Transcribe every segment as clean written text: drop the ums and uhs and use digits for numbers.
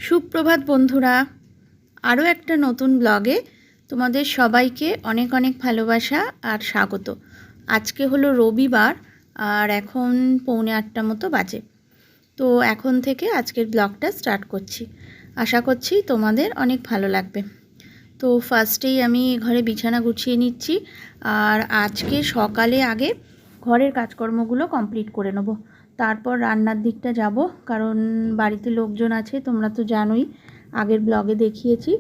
সুপ্রভাত বন্ধুরা, আরও একটা নতুন ব্লগে তোমাদের সবাইকে অনেক অনেক ভালোবাসা আর স্বাগত। আজকে হলো রবিবার আর এখন 7:45 মতো বাজে। তো এখন থেকে আজকের ব্লগটা স্টার্ট করছি। আশা করছি তোমাদের অনেক ভালো লাগবে। তো ফার্স্টেই আমি ঘরে বিছানা গুছিয়ে নিচ্ছি আর আজকে সকালে আগে ঘরের কাজকর্মগুলো কমপ্লিট করে নেব, তারপর রান্নার দিকটা যাব। কারণ বাড়িতে লোকজন আছে, তোমরা তো জানোই, আগের ব্লগে দেখিয়েছি।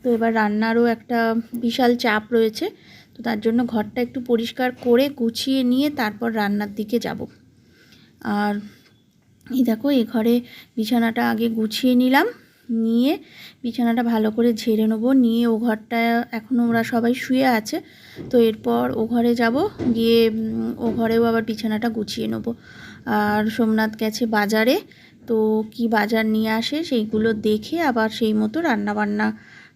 তো এবার রান্নারও একটা বিশাল চাপ রয়েছে, তো তার জন্য ঘরটা একটু পরিষ্কার করে গুছিয়ে নিয়ে তারপর রান্নার দিকে যাব। আর এই দেখো, এই ঘরে বিছানাটা আগে গুছিয়ে নিলাম, নিয়ে বিছানাটা ভালো করে ঝেড়ে নেবো। নিয়ে ও ঘরটা এখনও ওরা সবাই শুয়ে আছে, তো এরপর ও ঘরে যাব, গিয়ে ও ঘরেও আবার বিছানাটা গুছিয়ে নেব। আর সোমনাথ গেছে বাজারে, তো কি বাজার নিয়ে আসে সেইগুলো দেখে আবার সেই মতো রান্নাবান্না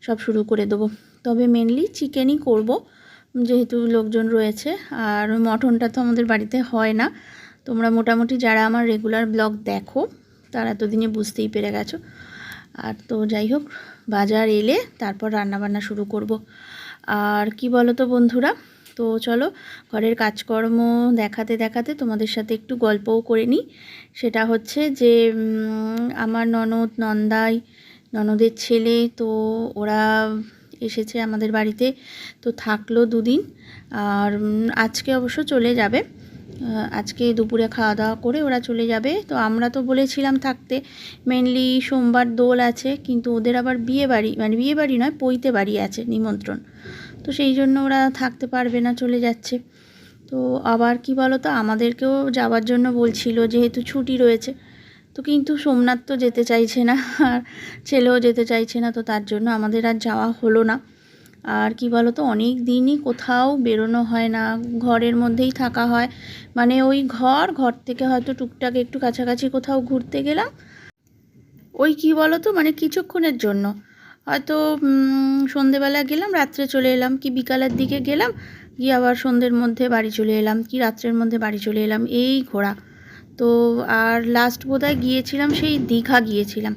সব শুরু করে দেবো। তবে মেনলি চিকেনই করব, যেহেতু লোকজন রয়েছে। আর মটনটা তো আমাদের বাড়িতে হয় না। তোমরা মোটামুটি যারা আমার রেগুলার ব্লগ দেখো তারা এতদিনে বুঝতেই পেরে গেছো। আর তো যাই হোক, বাজার এলে তারপর রান্নাবান্না শুরু করব। আর কি বলো তো বন্ধুরা, তো চলো ঘরের কাজকর্ম দেখাতে দেখাতে তোমাদের সাথে একটু গল্পও করে নিই। সেটা হচ্ছে যে আমার ননদের ছেলে, তো ওরা এসেছে আমাদের বাড়িতে, তো থাকলো 2 দিন। আর আজকে অবশ্য চলে যাবে। আজকে দুপুরে খাওয়া দাওয়া করে ওরা চলে যাবে। তো আমরা তো বলেছিলাম থাকতে, মেনলি সোমবার দোল আছে, কিন্তু ওদের আবার বিয়ে বাড়ি, মানে বিয়ে বাড়ি নয়, পৈতে বাড়ি আছে, নিমন্ত্রণ। তো সেই জন্য ওরা থাকতে পারবে না, চলে যাচ্ছে। তো আবার কি বলো তো, আমাদেরকেও যাওয়ার জন্য বলছিল, যেহেতু ছুটি রয়েছে। তো কিন্তু সোমনাথ তো যেতে চাইছে না, আর ছেলেও যেতে চাইছে না, তো তার জন্য আমাদের আর যাওয়া হলো না। আর কি বলো তো, অনেক দিনই কোথাও বেরোনো হয় না, ঘরের মধ্যেই থাকা হয়। মানে ওই ঘর থেকে হয়তো টুকটাক একটু কাছাকাছি কোথাও ঘুরতে গেলাম, ওই কি বলো তো, মানে কিছুক্ষণের জন্য। হয়তো সন্ধেবেলা গেলাম, রাত্রে চলে এলাম, কি বিকালের দিকে গেলাম, গিয়ে আবার সন্ধ্যের মধ্যে বাড়ি চলে এলাম, কি রাত্রের মধ্যে বাড়ি চলে এলাম, এই ঘোরা। তো আর লাস্ট বোধহয় গিয়েছিলাম সেই দীঘা গিয়েছিলাম।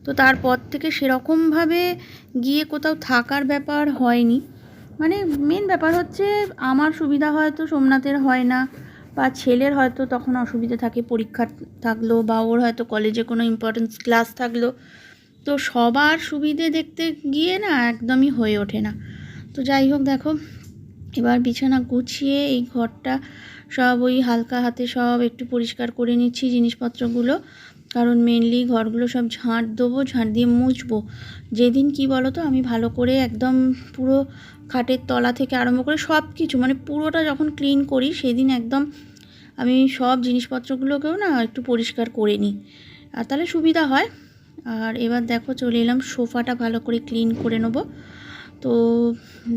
তো তারপর থেকে সেরকমভাবে গিয়ে কোথাও থাকার ব্যাপার হয়নি। মানে মেন ব্যাপার হচ্ছে, আমার সুবিধা হয়তো সোমনাথের হয় না, বা ছেলের হয়তো তখন অসুবিধা থাকে, পরীক্ষা থাকলো, বা ওর হয়তো কলেজে কোনো ইম্পর্টেন্স ক্লাস থাকলো। তো সবার সুবিধে দেখতে গিয়ে না একদমই হয়ে ওঠে না। তো যাই হোক, দেখো এবার বিছানা গুছিয়ে এই ঘরটা সব ওই হালকা হাতে সব একটু পরিষ্কার করে নিচ্ছি জিনিসপত্রগুলো। কারণ মেনলি ঘরগুলো সব ঝাঁট দেবো, ঝাঁট দিয়ে মুছবো। যেদিন কি বলো তো, আমি ভালো করে একদম পুরো খাটের তলা থেকে আরম্ভ করে সব কিছু, মানে পুরোটা যখন ক্লিন করি, সেদিন একদম আমি সব জিনিসপত্রগুলোকেও না একটু পরিষ্কার করে নিই, আর তাহলে সুবিধা হয়। আর এবার দেখো চলে এলাম, সোফাটা ভালো করে ক্লিন করে নেব। তো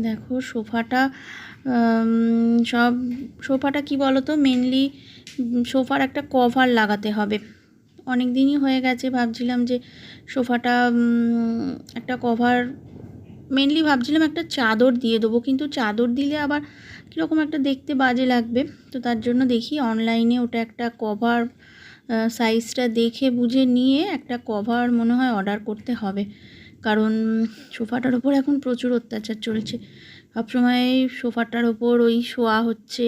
দেখো সোফাটা সব সোফাটা কি বলো তো, মেনলি সোফার একটা কভার লাগাতে হবে। অনেক দিনই হয়ে গেছে, ভাবছিলাম যে সোফাটা একটা কভার, মেনলি ভাবছিলাম একটা চাদর দিয়ে দেবো, কিন্তু চাদর দিলে আবার কীরকম একটা দেখতে বাজে লাগবে। তো তার জন্য দেখি অনলাইনে ওটা একটা কভার, সাইজটা দেখে বুঝে নিয়ে একটা কভার মনে হয় অর্ডার করতে হবে। কারণ সোফাটার ওপর এখন প্রচুর অত্যাচার চলছে, সবসময় সোফাটার ওপর ওই শোয়া হচ্ছে,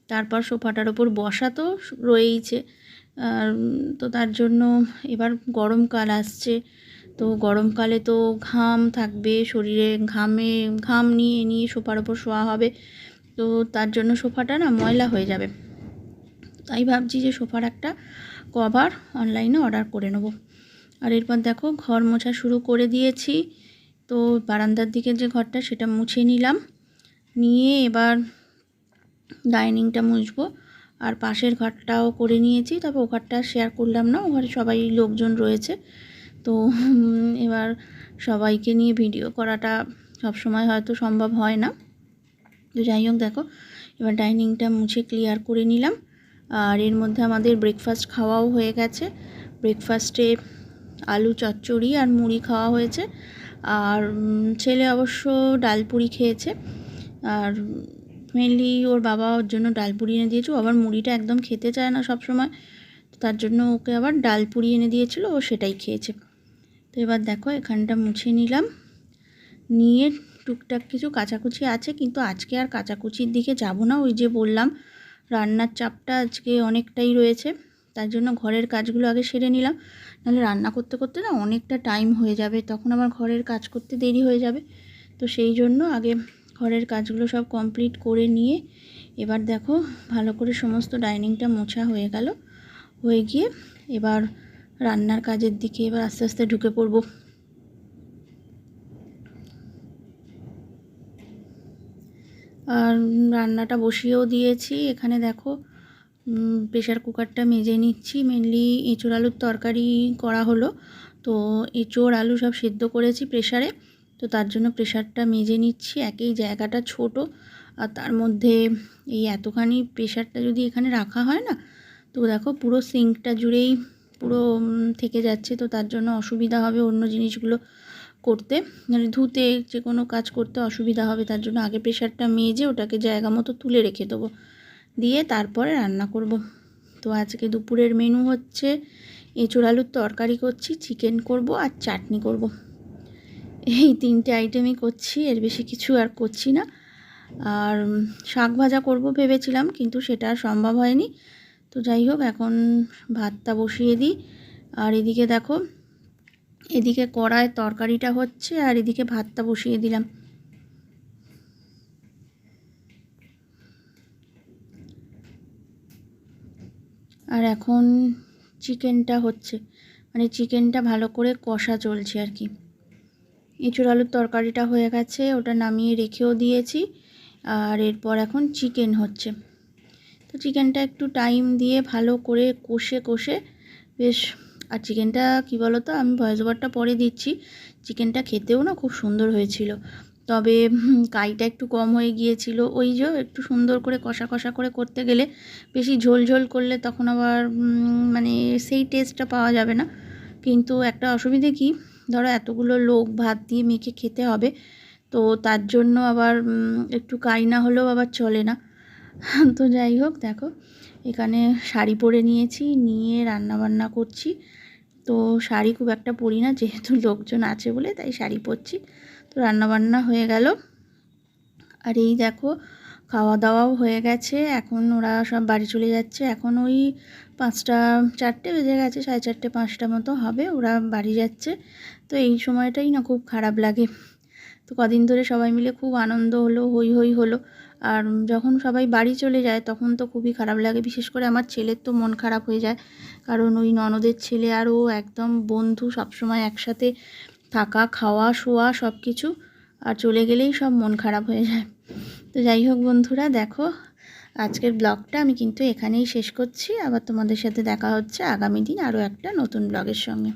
তারপর সোফাটার ওপর বসা তো রয়েইছে। আর তো তার জন্য এবার গরমকাল আসছে, তো গরমকালে তো ঘাম থাকবে শরীরে, ঘাম নিয়ে নিয়ে সোফার ওপর শোয়া হবে। তো তার জন্য সোফাটা না ময়লা হয়ে যাবে। তাই ভাবছি যে সোফার একটা কভার অনলাইনে অর্ডার করে নেব। আর এরপর দেখো ঘর মোছা শুরু করে দিয়েছি। তো বারান্দার দিকে যে ঘরটা, সেটা মুছে নিলাম, নিয়ে এবার ডাইনিংটা মুছবো। আর পাশের ঘরটাও করে নিয়েছি, তবে ও ঘরটা শেয়ার করলাম না, ও ঘরে সবাই লোকজন রয়েছে। তো এবার সবাইকে নিয়ে ভিডিও করাটা সবসময় হয়তো সম্ভব হয় না। তো যাই হোক, দেখো এবার ডাইনিংটা মুছে ক্লিয়ার করে নিলাম। আর এর মধ্যে আমাদের ব্রেকফাস্ট খাওয়াও হয়ে গেছে। ব্রেকফাস্টে আলু চচ্চড়ি আর মুড়ি খাওয়া হয়েছে। আর ছেলে অবশ্য ডালপুরি খেয়েছে, আর মেনলি ওর বাবা ওর জন্য ডালপুরি এনে দিয়েছে। ও আবার মুড়িটা একদম খেতে চায় না সব সময়, তার জন্য ওকে আবার ডালপুরি এনে দিয়েছিল, ও সেটাই খেয়েছে। তো এবার দেখো এখানটা মুছে নিলাম, নিয়ে টুকটাক কিছু কাচাকুচি আছে, কিন্তু আজকে আর কাচাকুচির দিকে যাব না। ওই যে বললাম রান্নার চাপটা আজকে অনেকটাই রয়েছে, তার জন্য ঘরের কাজগুলো আগে সেরে নিলাম। নাহলে রান্না করতে করতে না অনেকটা টাইম হয়ে যাবে, তখন আবার ঘরের কাজ করতে দেরি হয়ে যাবে। তো সেই জন্য আগে ঘরের কাজগুলো সব কমপ্লিট করে নিয়ে এবার দেখো ভালো করে সমস্ত ডাইনিংটা মোছা হয়ে গেল, হয়ে গিয়ে এবার রান্নার কাজের দিকে এবার আস্তে আস্তে ঢুকে পড়ব। আর রান্নাটা বসিয়েও দিয়েছি। এখানে দেখো প্রেশার কুকারটা মেজে নিচ্ছি। মেনলি এঁচোড় আলুর তরকারি করা হলো, তো এঁচোড় আলু সব সেদ্ধ করেছি প্রেশারে, তো তার জন্য প্রেশারটা মেজে নিচ্ছি। একই জায়গাটা ছোট, আর তার মধ্যে এই এতখানি প্রেশারটা যদি এখানে রাখা হয় না, তো দেখো পুরো সিঙ্কটা জুড়েই পুরো থেকে যাচ্ছে, তো তার জন্য অসুবিধা হবে অন্য জিনিসগুলো করতে, মানে ধুতে যে কোনো কাজ করতে অসুবিধা হবে। তার জন্য আগে প্রেশারটা মেজে ওটাকে জায়গা মতো তুলে রেখে দেবো, দিয়ে তারপরে রান্না করব। তো আজকে দুপুরের মেনু হচ্ছে এঁচোড় আলুর তরকারি করছি, চিকেন করব আর চাটনি করব। এই 3টে আইটেমই করছি, এর বেশি কিছু আর করছি না। আর শাক ভাজা করব ভেবেছিলাম, কিন্তু সেটা আর সম্ভব হয়নি। তো যাই হোক, এখন ভাতটা বসিয়ে দিই। আর এদিকে দেখো, এদিকে কড়ায় তরকারিটা হচ্ছে আর এদিকে ভাতটা বসিয়ে দিলাম। আর এখন চিকেনটা হচ্ছে, মানে চিকেনটা ভালো করে কষা চলছে আর কি। এঁচোড় আলুর তরকারিটা হয়ে গেছে, ওটা নামিয়ে রেখেও দিয়েছি। আর এরপর এখন চিকেন হচ্ছে। তো চিকেনটা একটু টাইম দিয়ে ভালো করে কষে কষে বেশ, আর চিকেনটা কী বলো তো, আমি ভয়েস ওভারটা পরে দিচ্ছি, চিকেনটা খেতেও না খুব সুন্দর হয়েছিল, তবে কাইটা একটু কম হয়ে গিয়েছিল। ওই যে একটু সুন্দর করে কষা কষা করে করতে গেলে, বেশি ঝোল ঝোল করলে তখন আবার মানে সেই টেস্টটা পাওয়া যাবে না। কিন্তু একটা অসুবিধে কি, ধরো এতগুলো লোক ভাত দিয়ে মেখে খেতে হবে, তো তার জন্য আবার একটু কাই না হলেও আবার চলে না। তো যাই হোক, দেখো এখানে শাড়ি পরে নিয়েছি, নিয়ে রান্না বান্না করছি। তো শাড়ি খুব একটা পরি না, যেহেতু লোকজন আছে বলে, তাই শাড়ি পরছি। তো রান্নাবান্না হয়ে গেল। আর এই দেখো খাওয়া দাওয়াও হয়ে গেছে, এখন ওরা সব বাড়ি চলে যাচ্ছে। এখন ওই 5টা 4টে বেজে গেছে, 4:30 5টা মতো হবে, ওরা বাড়ি যাচ্ছে। তো এই সময়টাই না খুব খারাপ লাগে। তো কদিন ধরে সবাই মিলে খুব আনন্দ হলো, হই হই হলো। আর যখন সবাই বাড়ি চলে যায় তখন তো খুবই খারাপ লাগে, বিশেষ করে আমার ছেলের তো মন খারাপ হয়ে যায়, কারণ ওই ননদের ছেলে আর ও একদম বন্ধু, সবসময় একসাথে থাকা, খাওয়া, শোয়া সব কিছু, আর চলে গেলেই সব মন খারাপ হয়ে যায়। তো যাই হোক বন্ধুরা, দেখো আজকের ব্লগটা আমি কিন্তু এখানেই শেষ করছি। আবার তোমাদের সাথে দেখা হচ্ছে আগামী দিন আরও একটা নতুন ব্লগের সঙ্গে।